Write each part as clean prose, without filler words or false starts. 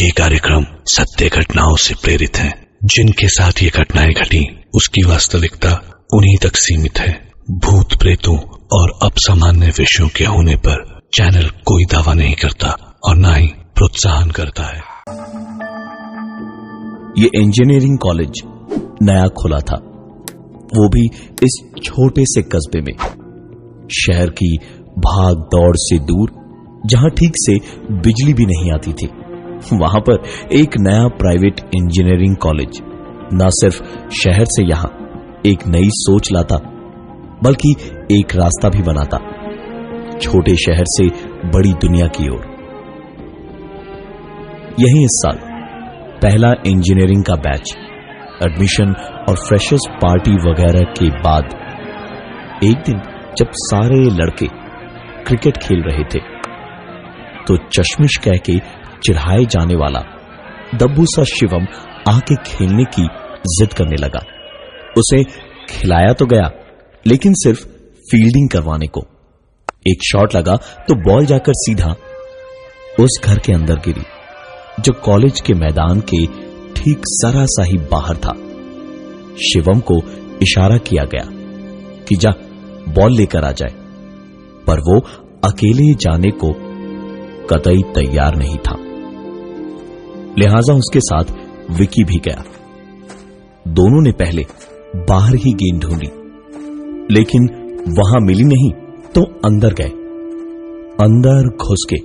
ये कार्यक्रम सत्य घटनाओं से प्रेरित है। जिनके साथ ये घटनाएं घटी उसकी वास्तविकता उन्हीं तक सीमित है। भूत प्रेतों और असामान्य विषयों के होने पर चैनल कोई दावा नहीं करता और न ही प्रोत्साहन करता है। ये इंजीनियरिंग कॉलेज नया खुला था, वो भी इस छोटे से कस्बे में, शहर की भाग दौड़ से दूर, जहां ठीक से बिजली भी नहीं आती थी। वहां पर एक नया प्राइवेट इंजीनियरिंग कॉलेज न सिर्फ शहर से यहां एक नई सोच लाता, बल्कि एक रास्ता भी बनाता छोटे शहर से बड़ी दुनिया की ओर। यही इस साल पहला इंजीनियरिंग का बैच एडमिशन और फ्रेशर्स पार्टी वगैरह के बाद एक दिन जब सारे लड़के क्रिकेट खेल रहे थे तो चश्मिश कह के चिढ़ाए जाने वाला दब्बू सा शिवम आके खेलने की जिद करने लगा। उसे खिलाया तो गया, लेकिन सिर्फ फील्डिंग करवाने को। एक शॉट लगा तो बॉल जाकर सीधा उस घर के अंदर गिरी जो कॉलेज के मैदान के ठीक जरा सा ही बाहर था। शिवम को इशारा किया गया कि जा बॉल लेकर आ जाए, पर वो अकेले जाने को कतई तैयार नहीं था। लिहाजा उसके साथ विकी भी गया। दोनों ने पहले बाहर ही गेंद ढूंढी, लेकिन वहां मिली नहीं तो अंदर गए। अंदर घुस के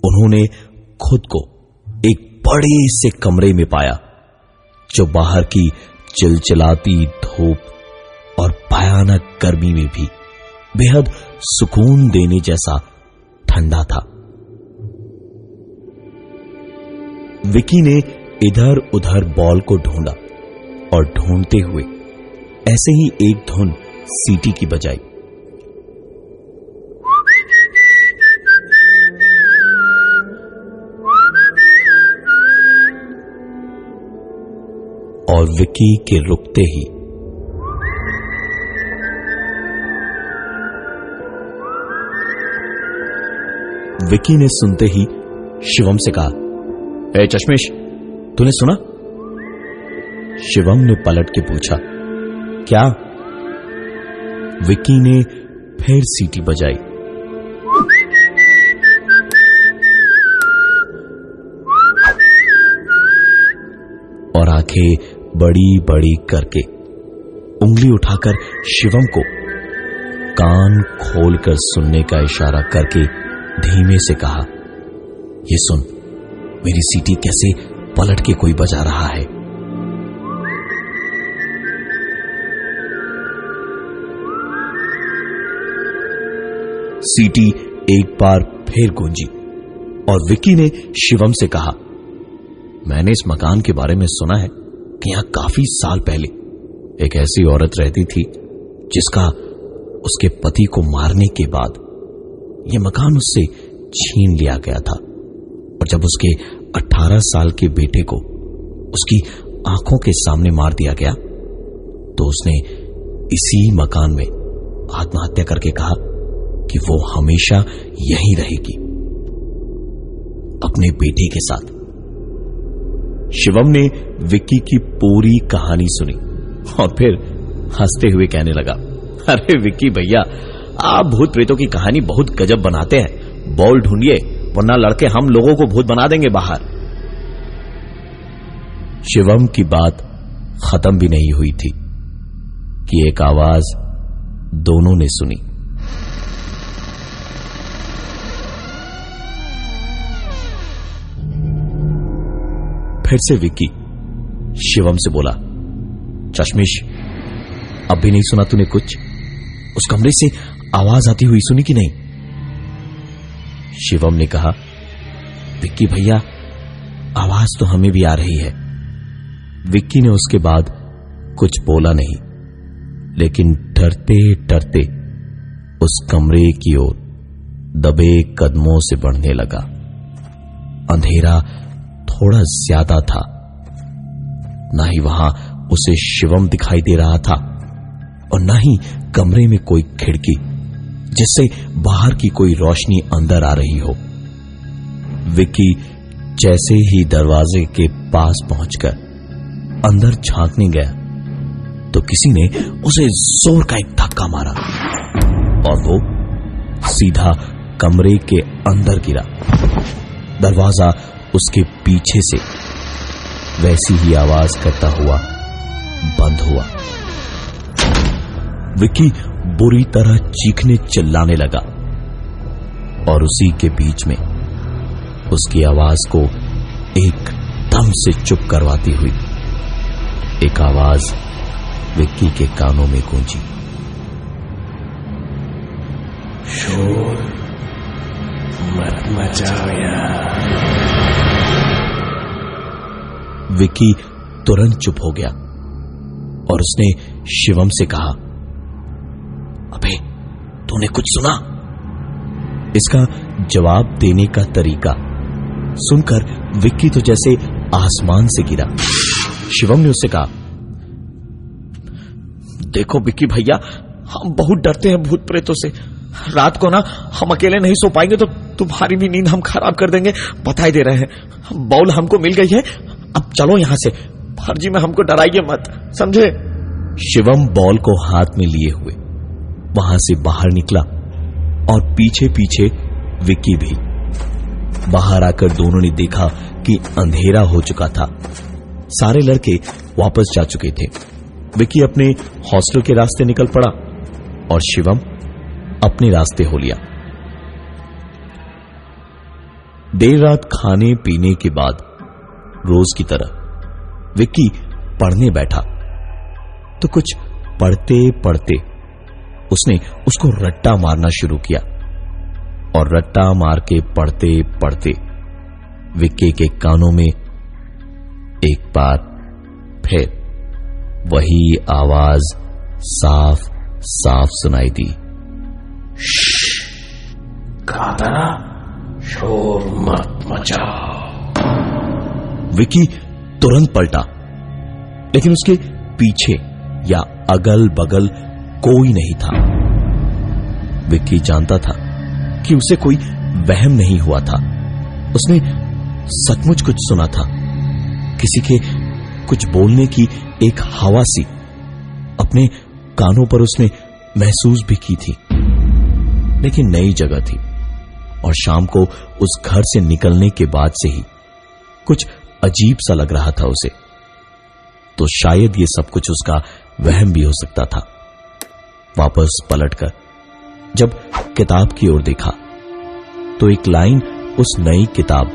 उन्होंने खुद को एक बड़े से कमरे में पाया जो बाहर की चिलचिलाती धूप और भयानक गर्मी में भी बेहद सुकून देने जैसा ठंडा था। विकी ने इधर उधर बॉल को ढूंढा और ढूंढते हुए ऐसे ही एक धुन सीटी की बजाई। और विकी के रुकते ही विकी ने सुनते ही शिवम से कहा, ए चश्मिश, तूने सुना? शिवम ने पलट के पूछा, क्या? विकी ने फिर सीटी बजाई। और आंखें बड़ी बड़ी करके उंगली उठाकर शिवम को कान खोलकर सुनने का इशारा करके धीमे से कहा, ये सुन, मेरी सीटी कैसे पलट के कोई बजा रहा है। सीटी एक बार फिर गूंजी और विकी ने शिवम से कहा, मैंने इस मकान के बारे में सुना है कि यहां काफी साल पहले एक ऐसी औरत रहती थी जिसका उसके पति को मारने के बाद यह मकान उससे छीन लिया गया था, और जब उसके 18 साल के बेटे को उसकी आंखों के सामने मार दिया गया तो उसने इसी मकान में आत्महत्या करके कहा कि वो हमेशा यहीं रहेगी अपने बेटे के साथ। शिवम ने विक्की की पूरी कहानी सुनी और फिर हंसते हुए कहने लगा, अरे विक्की भैया, आप भूत प्रेतों की कहानी बहुत गजब बनाते हैं। बॉल ढूंढिए, वरना लड़के हम लोगों को भूत बना देंगे बाहर। शिवम की बात खत्म भी नहीं हुई थी कि एक आवाज दोनों ने सुनी। फिर से विक्की शिवम से बोला, चश्मिश, अब भी नहीं सुना तूने कुछ? उस कमरे से आवाज आती हुई सुनी कि नहीं? शिवम ने कहा, विक्की भैया, आवाज तो हमें भी आ रही है। विक्की ने उसके बाद कुछ बोला नहीं, लेकिन डरते डरते उस कमरे की ओर दबे कदमों से बढ़ने लगा। अंधेरा थोड़ा ज्यादा था, ना ही वहां उसे शिवम दिखाई दे रहा था और ना ही कमरे में कोई खिड़की जिससे बाहर की कोई रोशनी अंदर आ रही हो। विक्की जैसे ही दरवाजे के पास पहुंचकर अंदर झांकने गया तो किसी ने उसे जोर का एक धक्का मारा और वो सीधा कमरे के अंदर गिरा। दरवाजा उसके पीछे से वैसी ही आवाज करता हुआ बंद हुआ। विक्की बुरी तरह चीखने चिल्लाने लगा और उसी के बीच में उसकी आवाज को एकदम से चुप करवाती हुई एक आवाज विक्की के कानों में गूंजी। शोर मत मचाओ यार। विक्की तुरंत चुप हो गया और उसने शिवम से कहा, अबे तूने कुछ सुना? इसका जवाब देने का तरीका सुनकर विक्की तो जैसे आसमान से गिरा। शिवम ने उससे कहा, देखो विक्की भैया, हम बहुत डरते हैं भूत प्रेतों से। रात को ना हम अकेले नहीं सो पाएंगे तो तुम्हारी भी नींद हम खराब कर देंगे। बताई दे रहे हैं, बॉल हमको मिल गई है, अब चलो यहां से। फर्जी में हमको डराइए मत, समझे? शिवम बॉल को हाथ में लिए हुए वहां से बाहर निकला और पीछे पीछे विक्की भी। बाहर आकर दोनों ने देखा कि अंधेरा हो चुका था। सारे लड़के वापस जा चुके थे। विक्की अपने हॉस्टल के रास्ते निकल पड़ा और शिवम अपने रास्ते हो लिया। देर रात खाने पीने के बाद रोज की तरह विक्की पढ़ने बैठा तो कुछ पढ़ते पढ़ते उसने उसको रट्टा मारना शुरू किया और रट्टा मार के पढ़ते पढ़ते विक्की के कानों में एक बार फिर वही आवाज साफ साफ सुनाई दी, कहा था ना, शोर मत मचाओ। विक्की तुरंत पलटा, लेकिन उसके पीछे या अगल बगल कोई नहीं था। विक्की जानता था कि उसे कोई वहम नहीं हुआ था। उसने सचमुच कुछ सुना था, किसी के कुछ बोलने की एक हवा सी अपने कानों पर उसने महसूस भी की थी। लेकिन नई जगह थी और शाम को उस घर से निकलने के बाद से ही कुछ अजीब सा लग रहा था उसे। तो शायद ये सब कुछ उसका वहम भी हो सकता था। वापस पलटकर जब किताब की ओर देखा तो एक लाइन उस नई किताब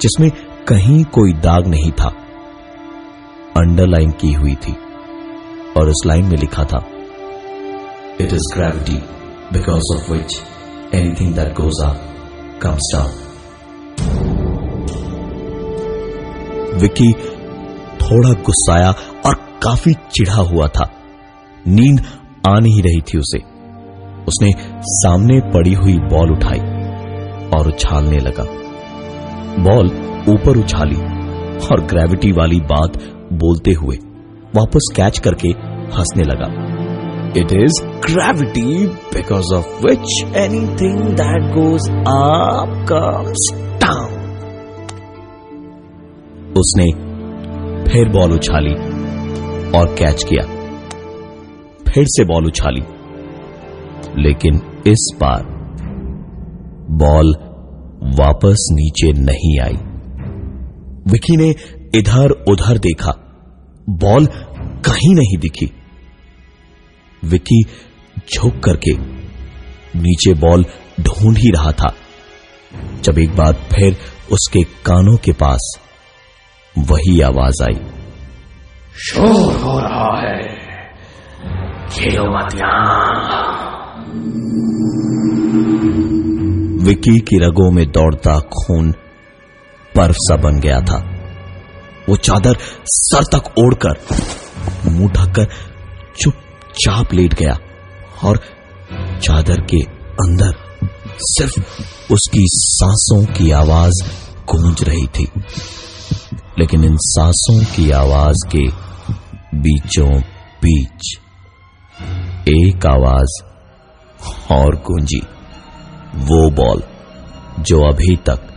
जिसमें कहीं कोई दाग नहीं था अंडरलाइन की हुई थी और उस लाइन में लिखा था, it is gravity because of which anything that goes up comes down. Vicky थोड़ा गुस्साया और काफी चिढ़ा हुआ था। नींद आ नहीं रही थी उसे। उसने सामने पड़ी हुई बॉल उठाई और उछालने लगा। बॉल ऊपर उछाली और ग्रेविटी वाली बात बोलते हुए वापस कैच करके हंसने लगा। It is gravity because of which anything that goes up comes down. उसने फिर बॉल उछाली और कैच किया। फिर से बॉल उछाली, लेकिन इस बार बॉल वापस नीचे नहीं आई। विक्की ने इधर उधर देखा, बॉल कहीं नहीं दिखी। विक्की झुक करके नीचे बॉल ढूंढ ही रहा था जब एक बार फिर उसके कानों के पास वही आवाज आई, शोर हो रहा है, खेलो मत यहां। विक्की की रगों में दौड़ता खून बर्फ सा बन गया था। वो चादर सर तक ओढ़कर मुंह ढककर चुपचाप लेट गया और चादर के अंदर सिर्फ उसकी सांसों की आवाज गूंज रही थी। लेकिन इन सांसों की आवाज के बीचों बीच एक आवाज और गूंजी, वो बॉल जो अभी तक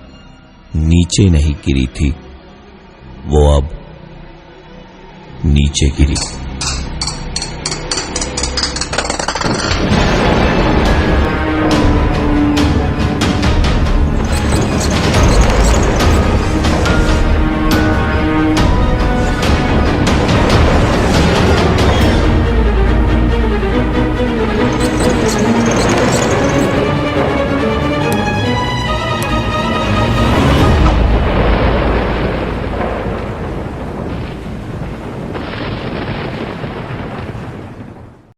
नीचे नहीं गिरी थी, वो अब नीचे गिरी।